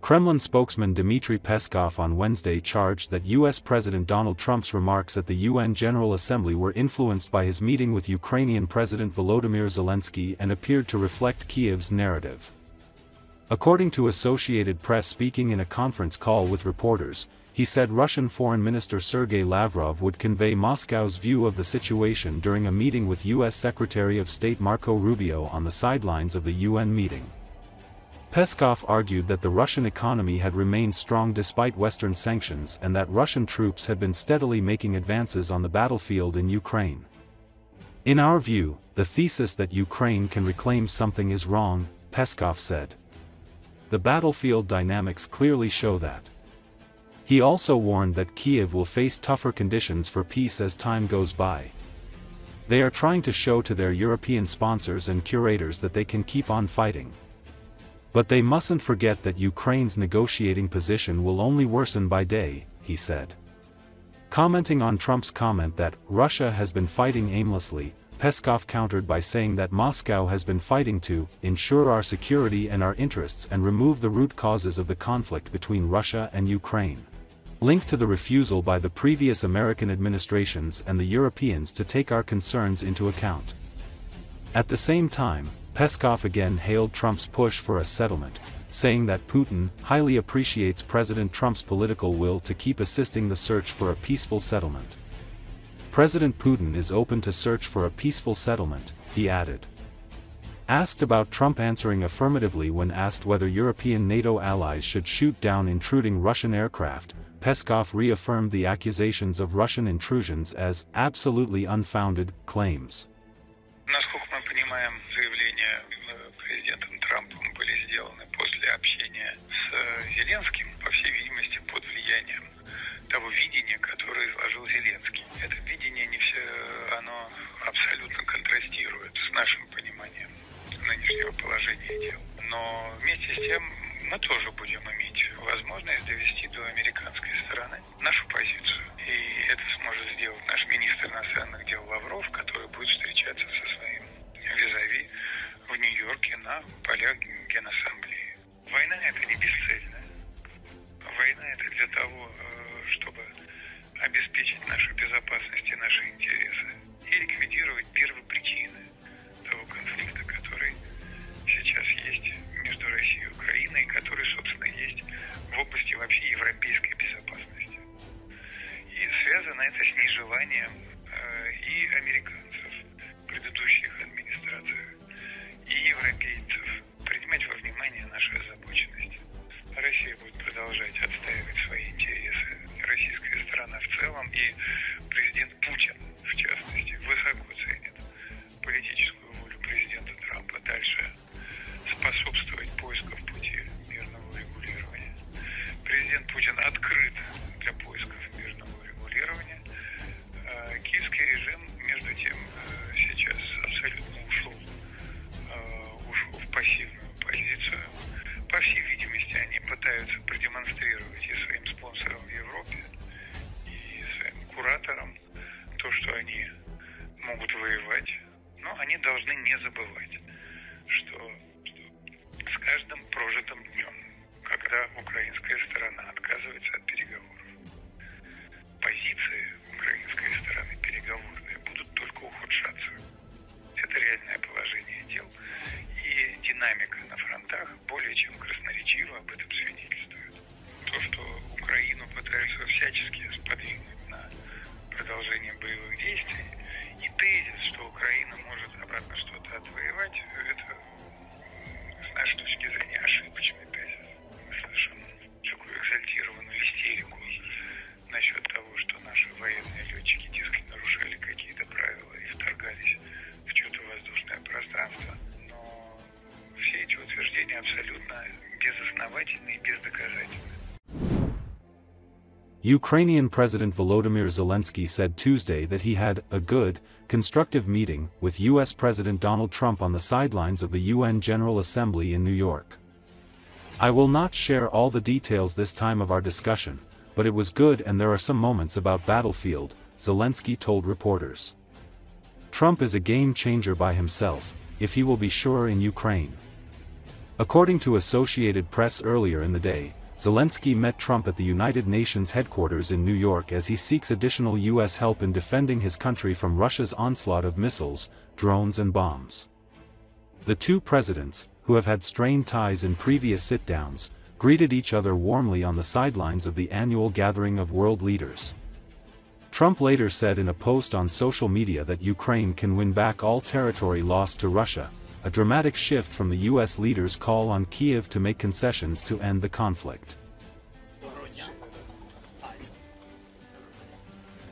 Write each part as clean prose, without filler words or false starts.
Kremlin spokesman Dmitry Peskov on Wednesday charged that U.S. President Donald Trump's remarks at the UN General Assembly were influenced by his meeting with Ukrainian President Volodymyr Zelensky and appeared to reflect Kiev's narrative. According to Associated Press, speaking in a conference call with reporters, he said Russian Foreign Minister Sergey Lavrov would convey Moscow's view of the situation during a meeting with U.S. Secretary of State Marco Rubio on the sidelines of the UN meeting. Peskov argued that the Russian economy had remained strong despite Western sanctions and that Russian troops had been steadily making advances on the battlefield in Ukraine. "In our view, the thesis that Ukraine can reclaim something is wrong," Peskov said. "The battlefield dynamics clearly show that." He also warned that Kiev will face tougher conditions for peace as time goes by. "They are trying to show to their European sponsors and curators that they can keep on fighting. But they mustn't forget that Ukraine's negotiating position will only worsen by day," he said. Commenting on Trump's comment that Russia has been fighting aimlessly, Peskov countered by saying that Moscow has been fighting to ensure our security and our interests and remove the root causes of the conflict between Russia and Ukraine, linked to the refusal by the previous American administrations and the Europeans to take our concerns into account. At the same time, Peskov again hailed Trump's push for a settlement, saying that Putin highly appreciates President Trump's political will to keep assisting the search for a peaceful settlement. "President Putin is open to search for a peaceful settlement," he added. Asked about Trump answering affirmatively when asked whether European NATO allies should shoot down intruding Russian aircraft, Peskov reaffirmed the accusations of Russian intrusions as absolutely unfounded claims. Насколько мы понимаем, заявления президентом Трампом были сделаны после общения с Зеленским, по всей видимости, под влиянием того видения, которое изложил Зеленский. Это видение оно абсолютно контрастирует с нашим пониманием нынешнего положения дел. Но вместе с тем мы тоже будем иметь возможность довести до американской стороны нашу позицию. И это сможет сделать наш министр иностранных дел Лавров, который будет встречаться со своим визави в Нью-Йорке на полях Генассамблеи. Война — это не бесцельная. Война — это для того, чтобы обеспечить нашу безопасность и наши интересы и ликвидировать первопричины того конфликта, который сейчас есть между Россией и Украиной, и который, собственно, есть в области вообще европейской безопасности. И связано это с нежеланием и американцев, предыдущих администраций, и европейцев принимать во внимание нашу озабоченность. Россия будет продолжать отстаивать свои интересы, российская сторона в целом, и президент Путин, в частности, высоко ценит политическую волю президента Трампа дальше способствовать поискам пути мирного урегулирования. Президент Путин открыт для поисков мирного урегулирования. Киевский режим, между тем, сейчас абсолютно ушел в пассивную позицию. По всей видимости, они пытаются продемонстрировать и своим спонсорам в Европе, и своим кураторам то, что они могут воевать. Но они должны не забывать, что с каждым прожитым днем, когда украинская сторона отказывается от переговоров, позиции украинской стороны переговорные будут только ухудшаться. Это реальное положение дел, и динамика на фронтах более чем красноречиво об этом свидетельствует. То, что Украину пытаются всячески сподвигнуть на продолжение боевых действий, и тезис, что Украина может обратно что-то отвоевать, это, с нашей точки зрения, ошибочный тезис. Мы слышим такую экзальтированную истерику насчет того, что наши военные летчики, дескать, нарушали какие-то правила и вторгались в чье-то воздушное пространство. Но все эти утверждения абсолютно безосновательны и бездоказательны. Ukrainian President Volodymyr Zelensky said Tuesday that he had a good, constructive meeting with U.S. President Donald Trump on the sidelines of the UN General Assembly in New York. "I will not share all the details this time of our discussion, but it was good and there are some moments about battlefield," Zelensky told reporters. Trump is a game changer by himself, if he will be sure in Ukraine. According to Associated Press earlier in the day, Zelensky met Trump at the United Nations headquarters in New York as he seeks additional U.S. help in defending his country from Russia's onslaught of missiles, drones and bombs. The two presidents, who have had strained ties in previous sit-downs, greeted each other warmly on the sidelines of the annual gathering of world leaders. Trump later said in a post on social media that Ukraine can win back all territory lost to Russia, a dramatic shift from the U.S. leaders' call on Kiev to make concessions to end the conflict.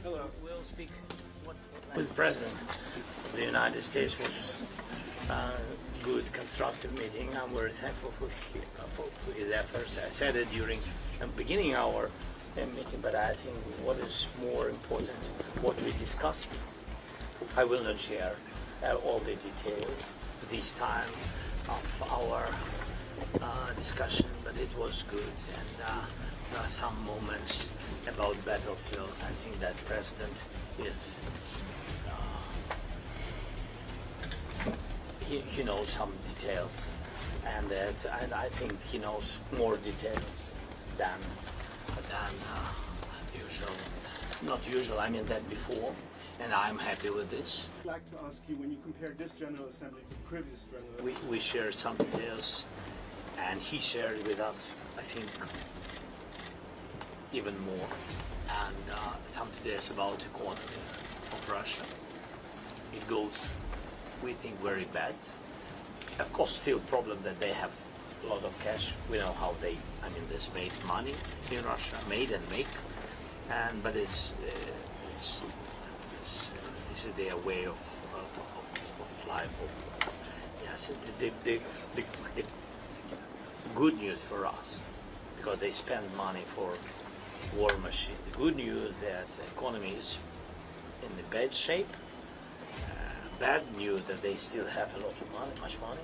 Hello. We'll speak with the President of the United States. Was a good, constructive meeting. I'm very thankful for his efforts. I said it during the beginning of our meeting, but I think what is more important, what we discussed, I will not share all the details this time of our discussion, but it was good, and there are some moments about battlefield. I think that President is he knows some details, and I think he knows more details than usual. Not usual, I mean that before. And I'm happy with this. I'd like to ask you, when you compare this General Assembly to previous General Assembly, we shared some details, and he shared with us, I think, even more, and some details about the economy of Russia. It goes, we think, very bad. Of course, still problem that they have a lot of cash. We know how they, I mean, this made money in Russia, made and make, but it's this is their way of life. Yes, the good news for us, because they spend money for war machine. The good news that the economy is in the bad shape. Bad news that they still have a lot of money, much money.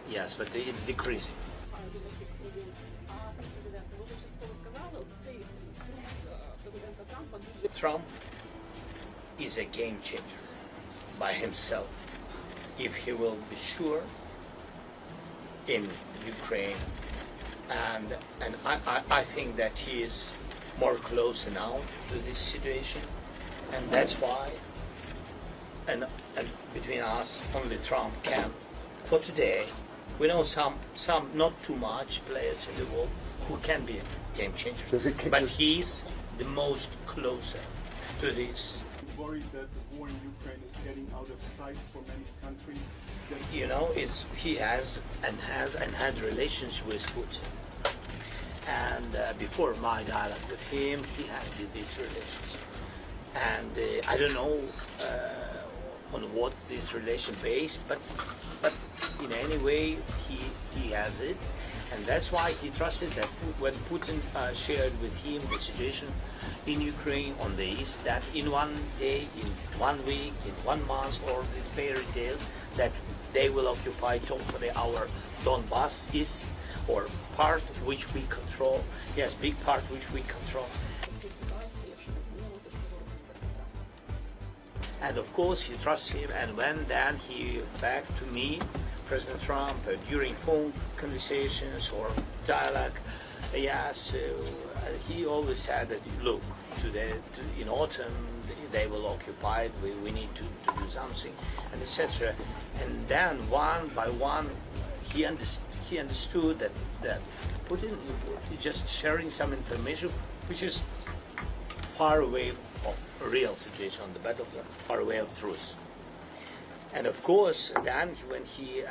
Yes, but it's decreasing. Trump is a game changer by himself if he will be sure in Ukraine, and I think that he is more close now to this situation, and that's why and between us only Trump can. For today we know some not too much players in the world who can be game changers, but he's the most closer to this. Worried that the war in Ukraine is getting out of sight for many countries? You know, he has had relations with Putin, and before my dialogue with him, he had these relations, and I don't know on what this relation based, but in any way he has it, and that's why he trusted that when Putin shared with him the situation in Ukraine on the east, that in one day, in 1 week, in 1 month, or these fairy tales, that they will occupy totally our Donbass east, or part which we control, yes, big part which we control. And of course he trusts him, and when then he back to me, President Trump, during phone conversations or dialogue, yes, he always said that, look, in autumn they will occupy it, we need to do something, and etc. And then one by one he understood that Putin is just sharing some information which is far away of a real situation on the battlefield, far away of truth. And of course, then when he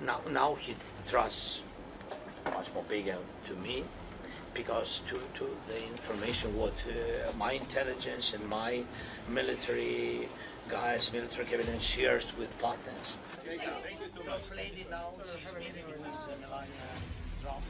now he trusts much more bigger to me, because to the information what my intelligence and my military guys, military cabinet shares with partners. Thank you so much. Lady now, she's meeting with Melania Trump.